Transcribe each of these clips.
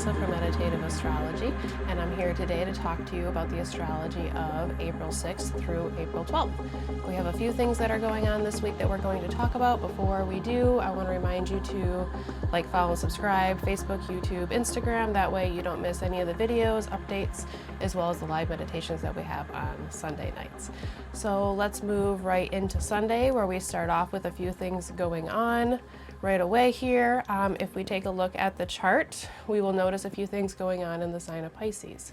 Melissa from Meditative Astrology, and I'm here today to talk to you about the astrology of April 6th through April 12th. We have a few things that are going on this week that we're going to talk about. Before we do, I want to remind you to like, follow, and subscribe, Facebook, YouTube, Instagram. That way you don't miss any of the videos, updates, as well as the live meditations that we have on Sunday nights. So let's move right into Sunday, where we start off with a few things going on right away here. If we take a look at the chart, we will notice a few things going on in the sign of Pisces.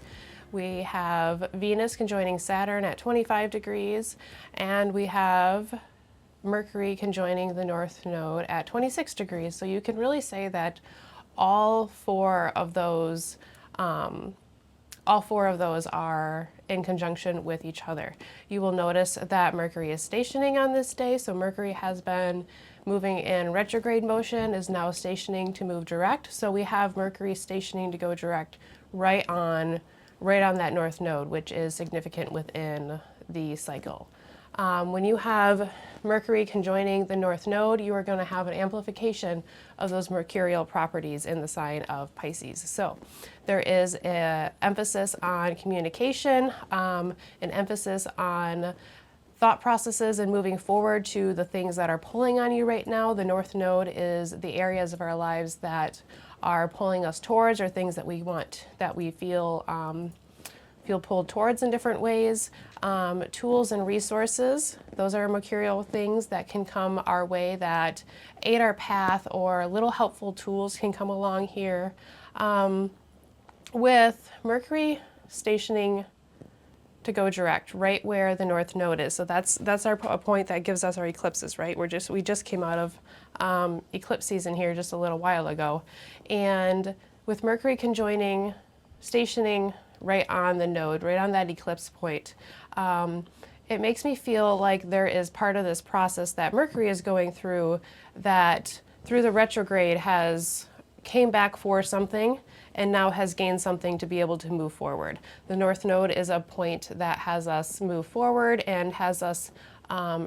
We have Venus conjoining Saturn at 25 degrees, and we have Mercury conjoining the North Node at 26 degrees. So you can really say that all four of those are in conjunction with each other. You will notice that Mercury is stationing on this day. So Mercury has been moving in retrograde motion, is now stationing to move direct. So we have Mercury stationing to go direct right on that North Node, which is significant within the cycle. When you have Mercury conjoining the North Node, you are going to have an amplification of those mercurial properties in the sign of Pisces. So there is an emphasis on communication, an emphasis on thought processes and moving forward to the things that are pulling on you right now. The North Node is the areas of our lives that are pulling us towards, or things that we want, that we feel pulled towards in different ways. Tools and resources, those are mercurial things that can come our way that aid our path, or little helpful tools can come along here. With Mercury stationing to go direct right where the North Node is. So that's a point that gives us our eclipses, right? We just came out of eclipse season here just a little while ago. And with Mercury conjoining, stationing right on the node, right on that eclipse point, it makes me feel like there is part of this process that Mercury is going through, that through the retrograde has came back for something and now has gained something to be able to move forward. The North Node is a point that has us move forward and has us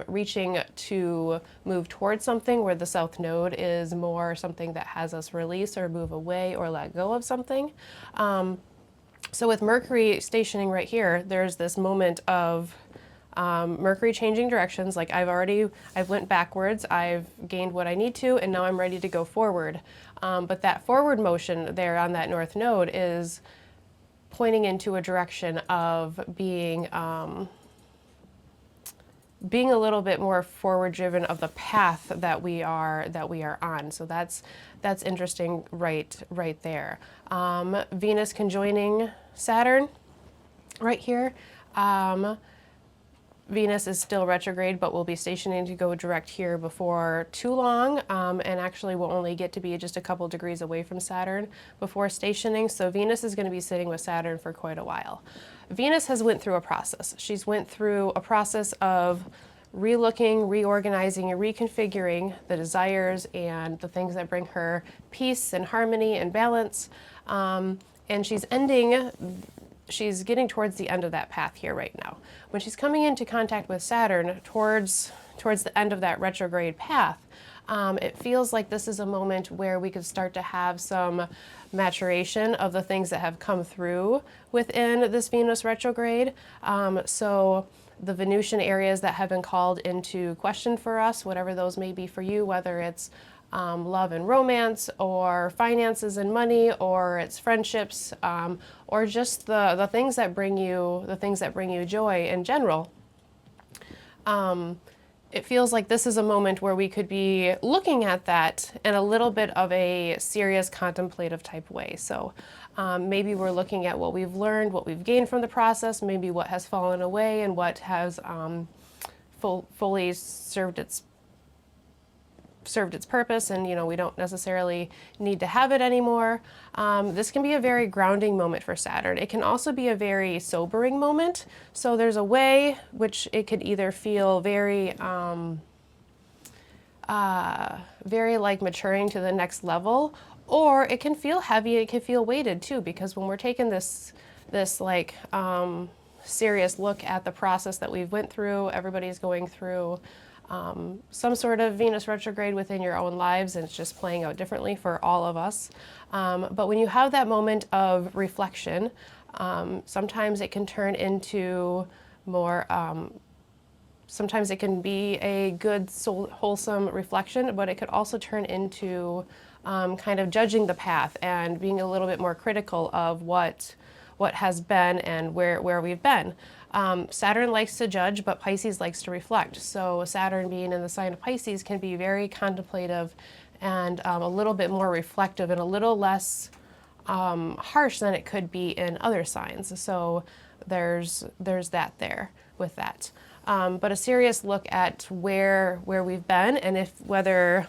reaching to move towards something, where the South Node is more something that has us release or move away or let go of something. So with Mercury stationing right here, there's this moment of Mercury changing directions. Like I've went backwards, I've gained what I need to, and now I'm ready to go forward. But that forward motion there on that North Node is pointing into a direction of being a little bit more forward driven of the path that we are on. So that's interesting right there. Venus conjoining Saturn right here. Venus is still retrograde, but will be stationing to go direct here before too long, and actually will only get to be just a couple degrees away from Saturn before stationing. So Venus is going to be sitting with Saturn for quite a while. Venus has went through a process. She's went through a process of relooking, reorganizing, and reconfiguring the desires and the things that bring her peace and harmony and balance. And she's getting towards the end of that path here right now. When she's coming into contact with Saturn towards the end of that retrograde path, it feels like this is a moment where we could start to have some maturation of the things that have come through within this Venus retrograde. So the Venusian areas that have been called into question for us, whatever those may be for you, whether it's love and romance, or finances and money, or it's friendships, or just the things that bring you joy in general. It feels like this is a moment where we could be looking at that in a little bit of a serious contemplative type way. So maybe we're looking at what we've learned, what we've gained from the process, maybe what has fallen away and what has fully served its purpose, and we don't necessarily need to have it anymore. This can be a very grounding moment for Saturn. It can also be a very sobering moment. So there's a way which it could either feel very like maturing to the next level, or it can feel heavy. It can feel weighted too, because when we're taking this serious look at the process that we've went through, everybody's going through some sort of Venus retrograde within your own lives, and it's just playing out differently for all of us. But when you have that moment of reflection, sometimes it can turn into more, sometimes it can be a good, wholesome reflection, but it could also turn into kind of judging the path and being a little bit more critical of what has been and where we've been. Saturn likes to judge, but Pisces likes to reflect. So Saturn being in the sign of Pisces can be very contemplative and a little bit more reflective and a little less harsh than it could be in other signs. So there's that there with that. But a serious look at where we've been and if whether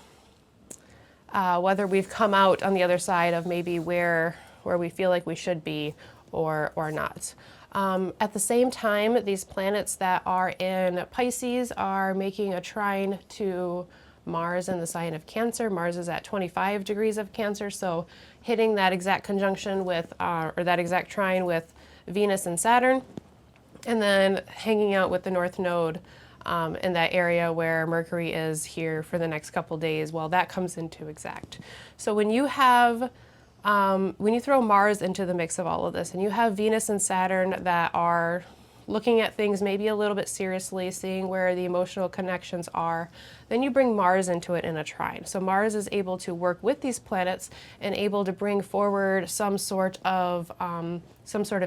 we've come out on the other side of maybe where we feel like we should be or not. At the same time, these planets that are in Pisces are making a trine to Mars in the sign of Cancer. Mars is at 25 degrees of Cancer, so hitting that exact conjunction with, or that exact trine with Venus and Saturn, and then hanging out with the North Node in that area where Mercury is here for the next couple days. Well, that comes into exact. So when you have when you throw Mars into the mix of all of this, and you have Venus and Saturn that are looking at things maybe a little bit seriously, seeing where the emotional connections are, then you bring Mars into it in a trine. So Mars is able to work with these planets and able to bring forward some sort of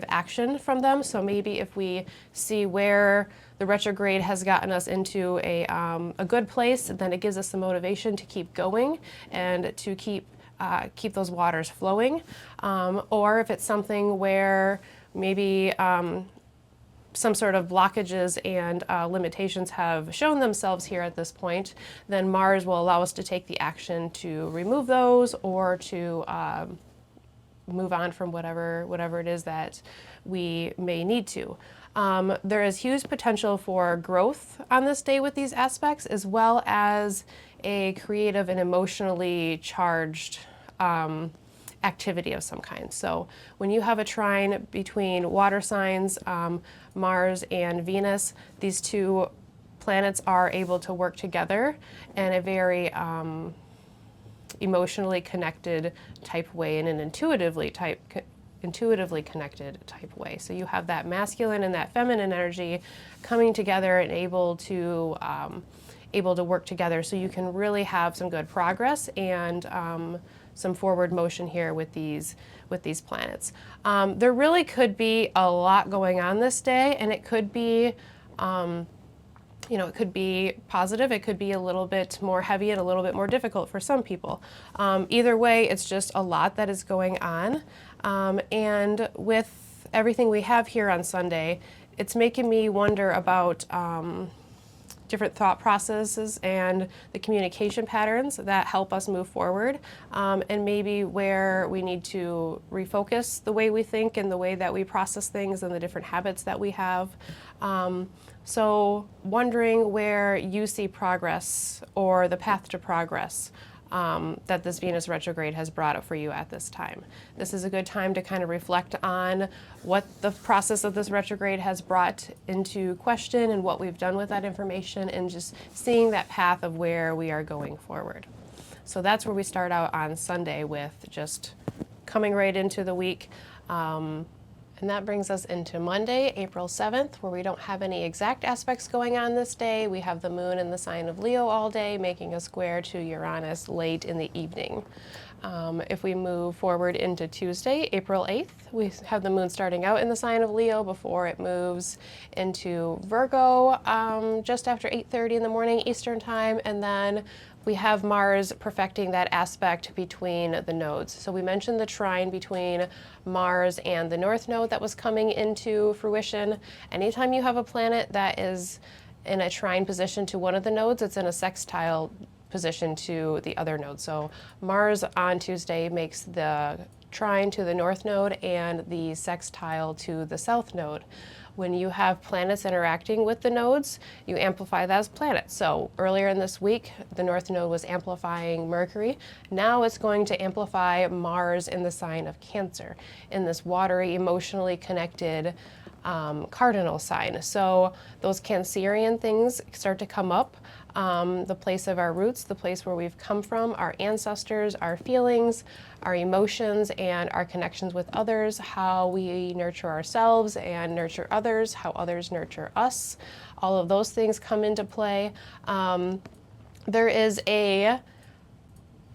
action from them. So maybe if we see where the retrograde has gotten us into a good place, then it gives us the motivation to keep going and to keep those waters flowing. Or if it's something where maybe some sort of blockages and limitations have shown themselves here at this point, then Mars will allow us to take the action to remove those or to move on from whatever it is that we may need to. There is huge potential for growth on this day with these aspects, as well as a creative and emotionally charged activity of some kind. So when you have a trine between water signs, Mars and Venus, these two planets are able to work together in a very emotionally connected type way, in an intuitively connected type way. So you have that masculine and that feminine energy coming together and able to work together, so you can really have some good progress and some forward motion here with these planets. There really could be a lot going on this day, and it could be it could be positive, it could be a little bit more heavy and a little bit more difficult for some people. Either way, it's just a lot that is going on. And with everything we have here on Sunday, it's making me wonder about different thought processes and the communication patterns that help us move forward, and maybe where we need to refocus the way we think and the way that we process things and the different habits that we have. So wondering where you see progress or the path to progress that this Venus retrograde has brought up for you at this time. This is a good time to kind of reflect on what the process of this retrograde has brought into question and what we've done with that information, and just seeing that path of where we are going forward. So that's where we start out on Sunday, with just coming right into the week. And that brings us into Monday, April 7th, where we don't have any exact aspects going on this day. We have the moon in the sign of Leo all day, making a square to Uranus late in the evening. If we move forward into Tuesday, April 8th, we have the moon starting out in the sign of Leo before it moves into Virgo just after 8:30 in the morning Eastern time, and then we have Mars perfecting that aspect between the nodes. So we mentioned the trine between Mars and the North Node that was coming into fruition. Anytime you have a planet that is in a trine position to one of the nodes, it's in a sextile position to the other node. So Mars on Tuesday makes the trine to the North Node and the sextile to the South Node. When you have planets interacting with the nodes, you amplify that as planets. So earlier in this week, the North Node was amplifying Mercury. Now it's going to amplify Mars in the sign of Cancer, in this watery, emotionally connected cardinal sign. So those Cancerian things start to come up. The place of our roots, the place where we've come from, our ancestors, our feelings, our emotions, and our connections with others, how we nurture ourselves and nurture others, how others nurture us. All of those things come into play. There is a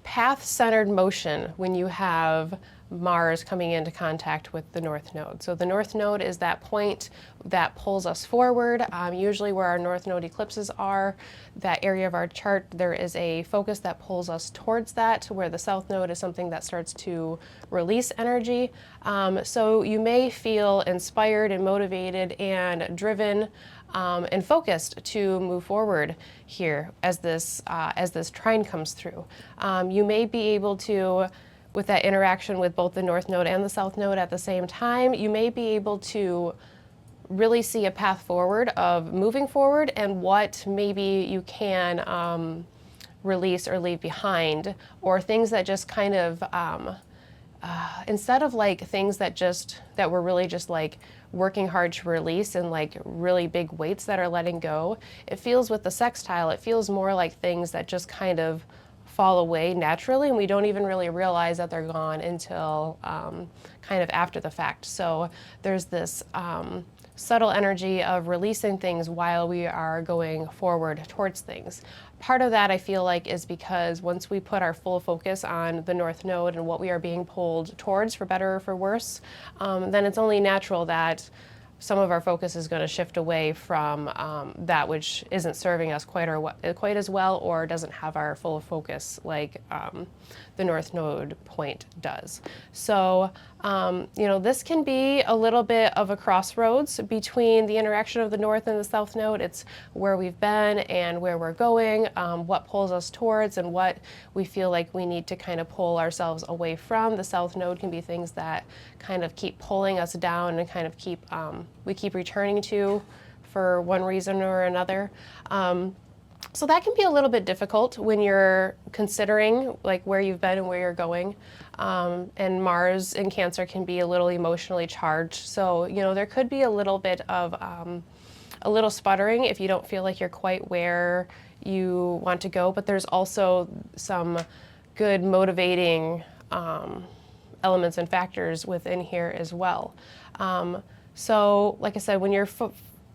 path-centered motion when you have Mars coming into contact with the North Node. So the North Node is that point that pulls us forward. Usually where our North Node eclipses are, that area of our chart, there is a focus that pulls us towards that, where the South Node is something that starts to release energy. So you may feel inspired and motivated and driven and focused to move forward here as this trine comes through. You may be able to, with that interaction with both the North Node and the South Node at the same time, you may be able to really see a path forward of moving forward and what maybe you can release or leave behind, or things that just kind of, instead of like things that we're really just like working hard to release and like really big weights that are letting go, it feels with the sextile, it feels more like things that just kind of fall away naturally, and we don't even really realize that they're gone until kind of after the fact. So there's this subtle energy of releasing things while we are going forward towards things. Part of that I feel like is because once we put our full focus on the North Node and what we are being pulled towards, for better or for worse, then it's only natural that some of our focus is going to shift away from that which isn't serving us quite as well, or doesn't have our full focus like the North Node point does. So, this can be a little bit of a crossroads between the interaction of the North and the South Node. It's where we've been and where we're going, what pulls us towards, and what we feel like we need to kind of pull ourselves away from. The South Node can be things that kind of keep pulling us down and kind of we keep returning to for one reason or another. So that can be a little bit difficult when you're considering like where you've been and where you're going. And Mars in Cancer can be a little emotionally charged. So, there could be a little bit of a little sputtering if you don't feel like you're quite where you want to go. But there's also some good motivating elements and factors within here as well. So like I said, when you're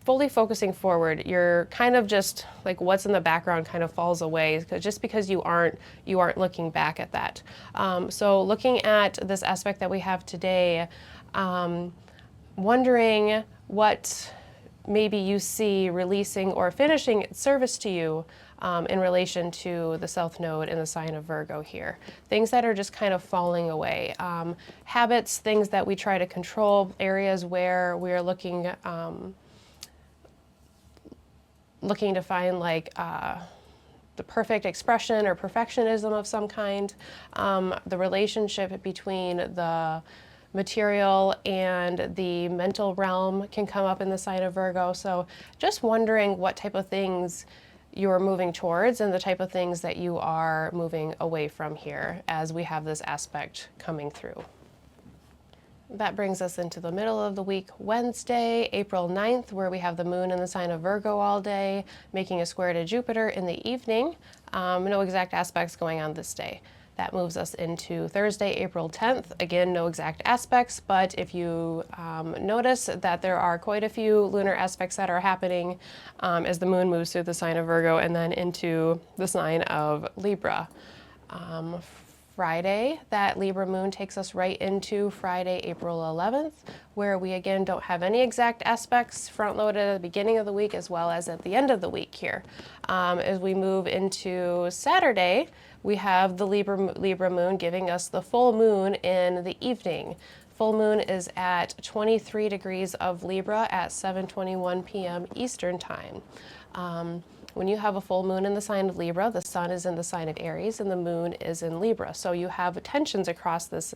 fully focusing forward, you're kind of just like what's in the background kind of falls away just because you aren't looking back at that. So looking at this aspect that we have today, wondering what maybe you see releasing or finishing its service to you in relation to the South Node in the sign of Virgo here. Things that are just kind of falling away. Habits, things that we try to control, areas where we're looking to find like the perfect expression or perfectionism of some kind. The relationship between the material and the mental realm can come up in the sign of Virgo. So just wondering what type of things you're moving towards and the type of things that you are moving away from here as we have this aspect coming through. That brings us into the middle of the week, Wednesday, April 9th, where we have the moon in the sign of Virgo all day, making a square to Jupiter in the evening. No exact aspects going on this day. That moves us into Thursday, April 10th. Again, no exact aspects, but if you notice that there are quite a few lunar aspects that are happening as the moon moves through the sign of Virgo and then into the sign of Libra. Friday, that Libra moon takes us right into Friday, April 11th, where we again don't have any exact aspects front-loaded at the beginning of the week as well as at the end of the week here. As we move into Saturday, we have the Libra moon giving us the full moon in the evening. Full moon is at 23 degrees of Libra at 7:21 p.m. Eastern Time. When you have a full moon in the sign of Libra, the sun is in the sign of Aries and the moon is in Libra. So you have tensions across this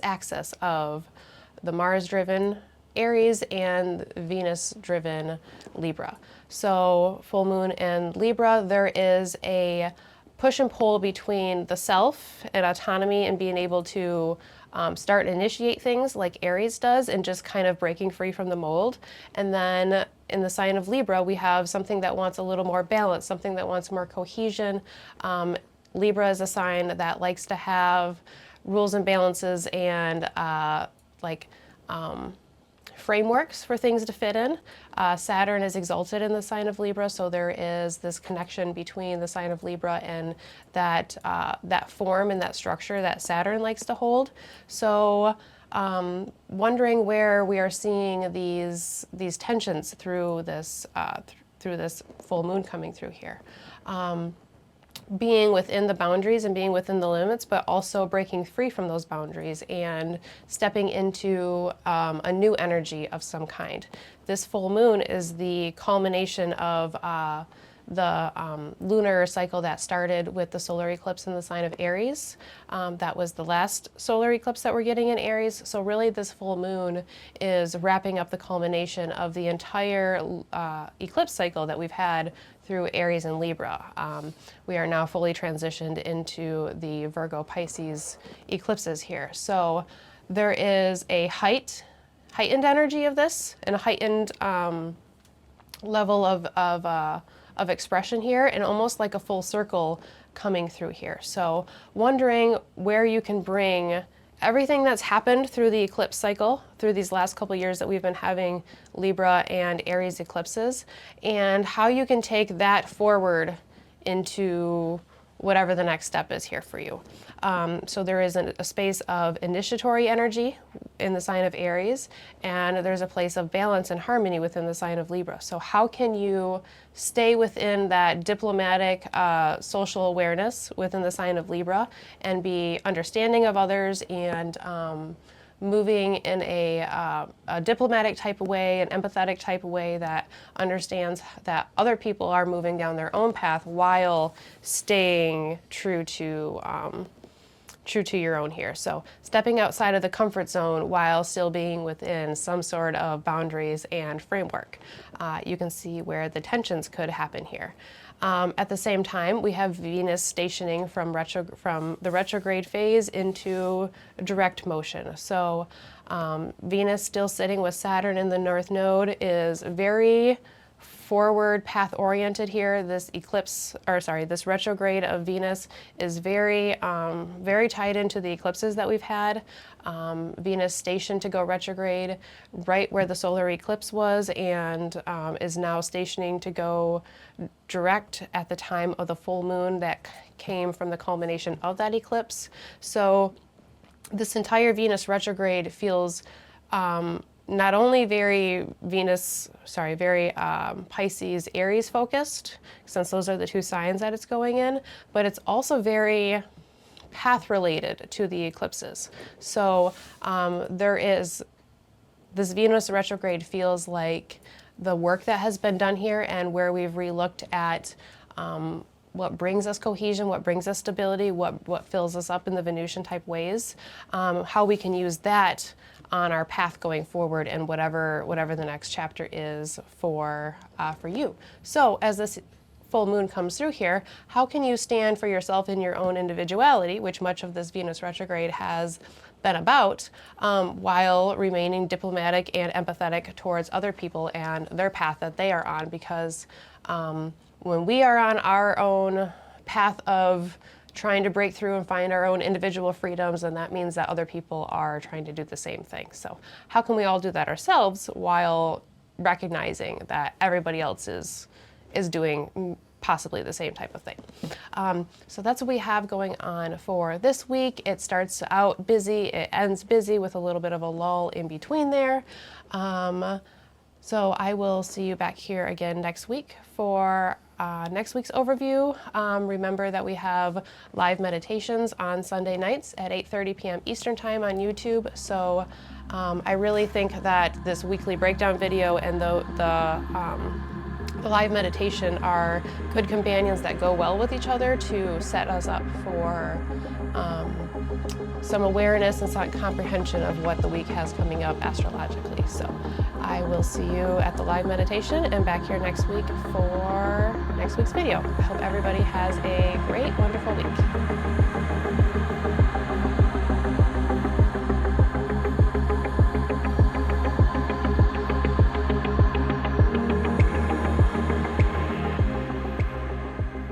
axis of the Mars-driven Aries and Venus-driven Libra. So full moon and Libra, there is a push and pull between the self and autonomy and being able to start and initiate things like Aries does and just kind of breaking free from the mold. And then in the sign of Libra, we have something that wants a little more balance, something that wants more cohesion. Libra is a sign that likes to have rules and balances and frameworks for things to fit in. Saturn is exalted in the sign of Libra, so there is this connection between the sign of Libra and that form and that structure that Saturn likes to hold. So wondering where we are seeing these tensions through this full moon coming through here. Being within the boundaries and being within the limits, but also breaking free from those boundaries and stepping into a new energy of some kind. This full moon is the culmination of the lunar cycle that started with the solar eclipse in the sign of Aries. That was the last solar eclipse that we're getting in Aries. So really this full moon is wrapping up the culmination of the entire eclipse cycle that we've had through Aries and Libra. We are now fully transitioned into the Virgo Pisces eclipses here. So there is a heightened energy of this and a heightened level of expression here, and almost like a full circle coming through here. So wondering where you can bring everything that's happened through the eclipse cycle, through these last couple years that we've been having Libra and Aries eclipses, and how you can take that forward into whatever the next step is here for you. So there is a space of initiatory energy in the sign of Aries, and there's a place of balance and harmony within the sign of Libra. So how can you stay within that diplomatic social awareness within the sign of Libra and be understanding of others and moving in a diplomatic type of way, an empathetic type of way that understands that other people are moving down their own path while staying true to your own here. So stepping outside of the comfort zone while still being within some sort of boundaries and framework. You can see where the tensions could happen here. At the same time, we have Venus stationing from the retrograde phase into direct motion. So Venus still sitting with Saturn in the North Node is very forward path oriented here. This retrograde of Venus is very tied into the eclipses that we've had. Venus stationed to go retrograde right where the solar eclipse was, and is now stationing to go direct at the time of the full moon that came from the culmination of that eclipse. So this entire Venus retrograde feels not only very Pisces, Aries focused, since those are the two signs that it's going in, but it's also very path related to the eclipses. So there is, this Venus retrograde feels like the work that has been done here and where we've relooked at what brings us cohesion, what brings us stability, what fills us up in the Venusian type ways, how we can use that on our path going forward and whatever the next chapter is for you. So as this full moon comes through here, how can you stand for yourself in your own individuality, which much of this Venus retrograde has been about, while remaining diplomatic and empathetic towards other people and their path that they are on? Because when we are on our own path of trying to break through and find our own individual freedoms, and that means that other people are trying to do the same thing. So how can we all do that ourselves while recognizing that everybody else is doing possibly the same type of thing? So that's what we have going on for this week. It starts out busy, it ends busy with a little bit of a lull in between there. So I will see you back here again next week for next week's overview. Remember that we have live meditations on Sunday nights at 8:30 p.m. Eastern Time on YouTube. So I really think that this weekly breakdown video and the live meditation are good companions that go well with each other to set us up for some awareness and some comprehension of what the week has coming up astrologically. So I will see you at the live meditation and back here next week for next week's video. I hope everybody has a great, wonderful week.